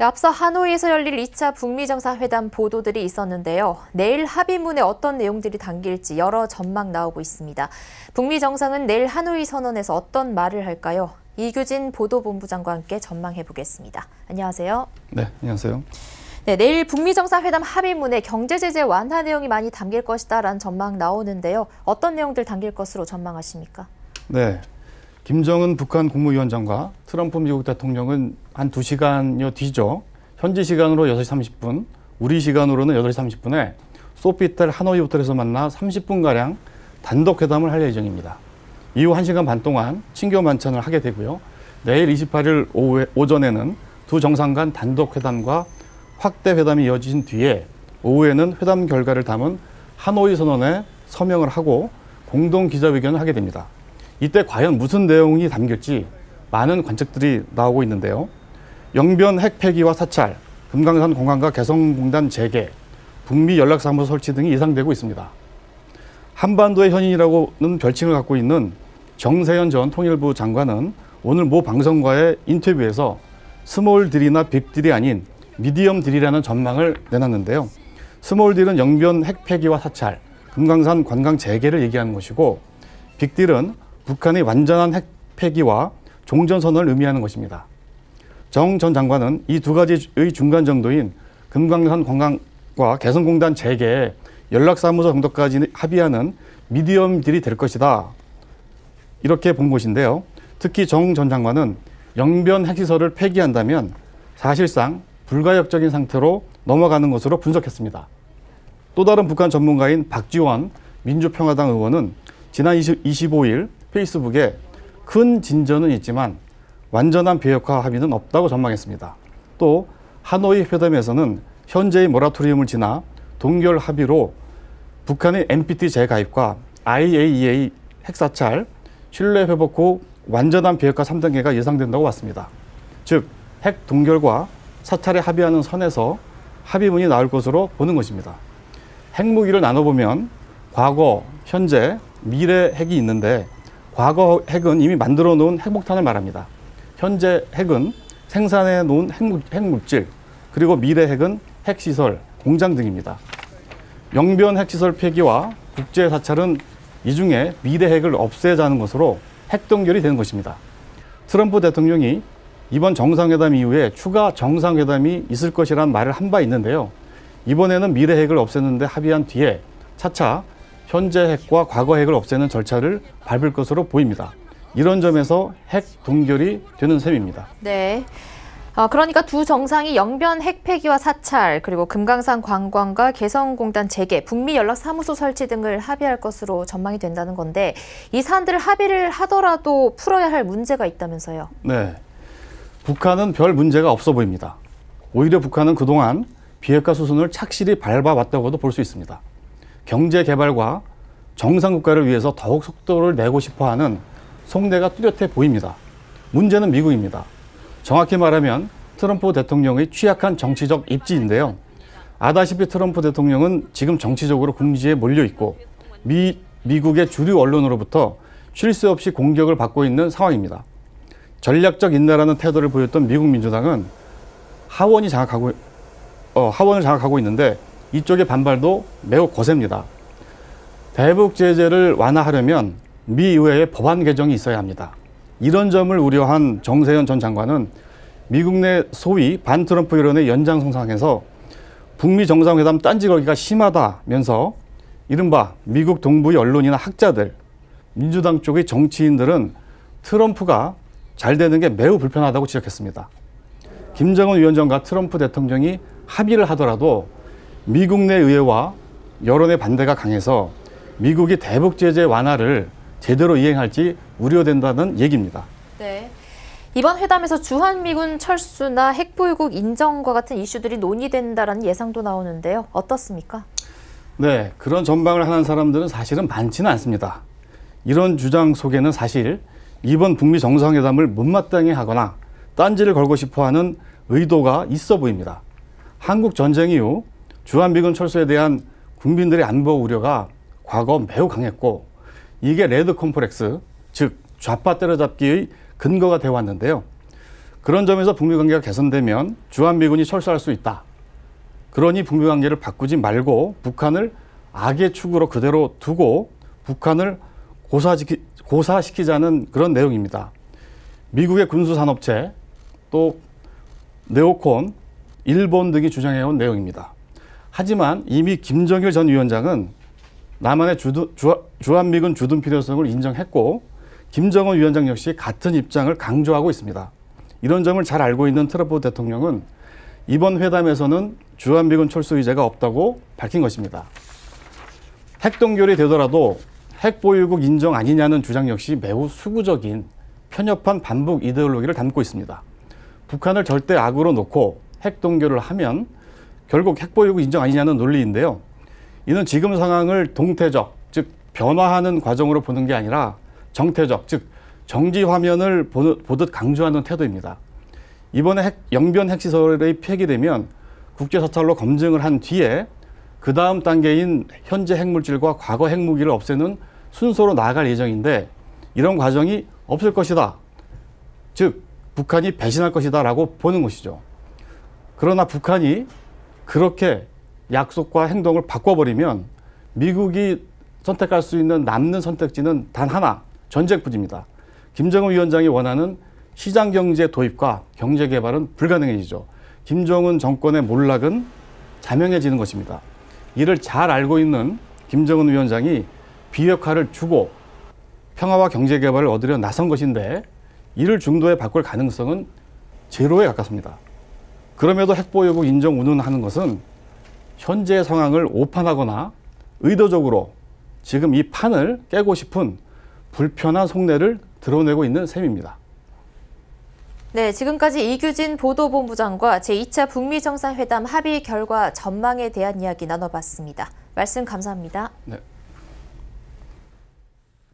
앞서 하노이에서 열릴 2차 북미 정상회담 보도들이 있었는데요. 내일 합의문에 어떤 내용들이 담길지 여러 전망 나오고 있습니다. 북미 정상은 내일 하노이 선언에서 어떤 말을 할까요? 이규진 보도본부장과 함께 전망해 보겠습니다. 안녕하세요. 네, 안녕하세요. 네, 내일 북미 정상회담 합의문에 경제 제재 완화 내용이 많이 담길 것이다라는 전망 나오는데요. 어떤 내용들 담길 것으로 전망하십니까? 네, 김정은 북한 국무위원장과 트럼프 미국 대통령은 한 2시간여 뒤죠. 현지 시간으로 6시 30분, 우리 시간으로는 8시 30분에 소피텔 하노이 호텔에서 만나 30분가량 단독 회담을 할 예정입니다. 이후 1시간 반 동안 친교 만찬을 하게 되고요. 내일 28일 오전에는 두 정상 간 단독 회담과 확대 회담이 이어진 뒤에 오후에는 회담 결과를 담은 하노이 선언에 서명을 하고 공동 기자회견을 하게 됩니다. 이때 과연 무슨 내용이 담길지 많은 관측들이 나오고 있는데요. 영변 핵 폐기와 사찰, 금강산 관광과 개성공단 재개, 북미 연락사무소 설치 등이 예상되고 있습니다. 한반도의 현인이라고는 별칭을 갖고 있는 정세현 전 통일부 장관은 오늘 모 방송과의 인터뷰에서 스몰 딜이나 빅 딜이 아닌 미디엄 딜이라는 전망을 내놨는데요. 스몰 딜은 영변 핵 폐기와 사찰, 금강산 관광 재개를 얘기하는 것이고, 빅 딜은 북한의 완전한 핵 폐기와 종전선언을 의미하는 것입니다. 정 전 장관은 이 두 가지의 중간 정도인 금강산 관광과 개성공단 재개, 연락사무소 정도까지 합의하는 미디엄 딜이 될 것이다. 이렇게 본 것인데요. 특히 정 전 장관은 영변 핵시설을 폐기한다면 사실상 불가역적인 상태로 넘어가는 것으로 분석했습니다. 또 다른 북한 전문가인 박지원 민주평화당 의원은 지난 25일 페이스북에 큰 진전은 있지만 완전한 비핵화 합의는 없다고 전망했습니다. 또 하노이 회담에서는 현재의 모라토리움을 지나 동결 합의로 북한의 NPT 재가입과 IAEA 핵사찰, 신뢰 회복 후 완전한 비핵화 3단계가 예상된다고 봤습니다. 즉, 핵 동결과 사찰에 합의하는 선에서 합의문이 나올 것으로 보는 것입니다. 핵무기를 나눠보면 과거, 현재, 미래 핵이 있는데 과거 핵은 이미 만들어 놓은 핵폭탄을 말합니다. 현재 핵은 생산해 놓은 핵물질, 그리고 미래 핵은 핵시설, 공장 등입니다. 영변 핵시설 폐기와 국제 사찰은 이 중에 미래 핵을 없애자는 것으로 핵동결이 되는 것입니다. 트럼프 대통령이 이번 정상회담 이후에 추가 정상회담이 있을 것이라는 말을 한 바 있는데요. 이번에는 미래 핵을 없애는데 합의한 뒤에 차차 현재 핵과 과거 핵을 없애는 절차를 밟을 것으로 보입니다. 이런 점에서 핵 동결이 되는 셈입니다. 네. 그러니까 두 정상이 영변 핵 폐기와 사찰, 그리고 금강산 관광과 개성공단 재개, 북미 연락사무소 설치 등을 합의할 것으로 전망이 된다는 건데, 이 사안들을 합의를 하더라도 풀어야 할 문제가 있다면서요? 네. 북한은 별 문제가 없어 보입니다. 오히려 북한은 그동안 비핵화 수순을 착실히 밟아왔다고도 볼 수 있습니다. 경제 개발과 정상국가를 위해서 더욱 속도를 내고 싶어하는 속내가 뚜렷해 보입니다. 문제는 미국입니다. 정확히 말하면 트럼프 대통령의 취약한 정치적 입지인데요. 아다시피 트럼프 대통령은 지금 정치적으로 궁지에 몰려 있고 미국의 주류 언론으로부터 쉴 새 없이 공격을 받고 있는 상황입니다. 전략적 인내라는 태도를 보였던 미국 민주당은 하원을 장악하고 있는데 이쪽의 반발도 매우 거셉니다. 대북 제재를 완화하려면 미 의회에 법안 개정이 있어야 합니다. 이런 점을 우려한 정세현 전 장관은 미국 내 소위 반트럼프 여론의 연장선상에서 북미 정상회담 딴지걸기가 심하다면서 이른바 미국 동부의 언론이나 학자들, 민주당 쪽의 정치인들은 트럼프가 잘 되는 게 매우 불편하다고 지적했습니다. 김정은 위원장과 트럼프 대통령이 합의를 하더라도 미국 내 의회와 여론의 반대가 강해서 미국이 대북 제재 완화를 제대로 이행할지 우려된다는 얘기입니다. 네. 이번 회담에서 주한미군 철수나 핵보유국 인정과 같은 이슈들이 논의된다라는 예상도 나오는데요. 어떻습니까? 네, 그런 전망을 하는 사람들은 사실은 많지는 않습니다. 이런 주장 속에는 사실 이번 북미 정상회담을 못마땅해 하거나 딴지를 걸고 싶어하는 의도가 있어 보입니다. 한국 전쟁 이후 주한미군 철수에 대한 국민들의 안보 우려가 과거 매우 강했고, 이게 레드 컴플렉스, 즉 좌파 때려잡기의 근거가 되어 왔는데요. 그런 점에서 북미 관계가 개선되면 주한미군이 철수할 수 있다. 그러니 북미 관계를 바꾸지 말고 북한을 악의 축으로 그대로 두고 북한을 고사시키자는 그런 내용입니다. 미국의 군수산업체, 또 네오콘, 일본 등이 주장해온 내용입니다. 하지만 이미 김정일 전 위원장은 남한의 주한미군 주둔 필요성을 인정했고 김정은 위원장 역시 같은 입장을 강조하고 있습니다. 이런 점을 잘 알고 있는 트럼프 대통령은 이번 회담에서는 주한미군 철수 의제가 없다고 밝힌 것입니다. 핵동결이 되더라도 핵보유국 인정 아니냐는 주장 역시 매우 수구적인 편협한 반북 이데올로기를 담고 있습니다. 북한을 절대 악으로 놓고 핵동결을 하면 결국 핵보유국 인정 아니냐는 논리인데요. 이는 지금 상황을 동태적, 즉 변화하는 과정으로 보는 게 아니라 정태적, 즉 정지 화면을 보듯 강조하는 태도입니다. 이번에 영변 핵시설이 폐기되면 국제사찰로 검증을 한 뒤에 그 다음 단계인 현재 핵물질과 과거 핵무기를 없애는 순서로 나아갈 예정인데 이런 과정이 없을 것이다. 즉 북한이 배신할 것이다 라고 보는 것이죠. 그러나 북한이 그렇게 약속과 행동을 바꿔버리면 미국이 선택할 수 있는 남는 선택지는 단 하나, 전쟁뿐입니다. 김정은 위원장이 원하는 시장경제 도입과 경제개발은 불가능해지죠. 김정은 정권의 몰락은 자명해지는 것입니다. 이를 잘 알고 있는 김정은 위원장이 비핵화를 주고 평화와 경제개발을 얻으려 나선 것인데 이를 중도에 바꿀 가능성은 제로에 가깝습니다. 그럼에도 핵보유국 인정 운운하는 것은 현재의 상황을 오판하거나 의도적으로 지금 이 판을 깨고 싶은 불편한 속내를 드러내고 있는 셈입니다. 네, 지금까지 이규진 보도본부장과 제2차 북미 정상회담 합의 결과 전망에 대한 이야기 나눠봤습니다. 말씀 감사합니다. 네.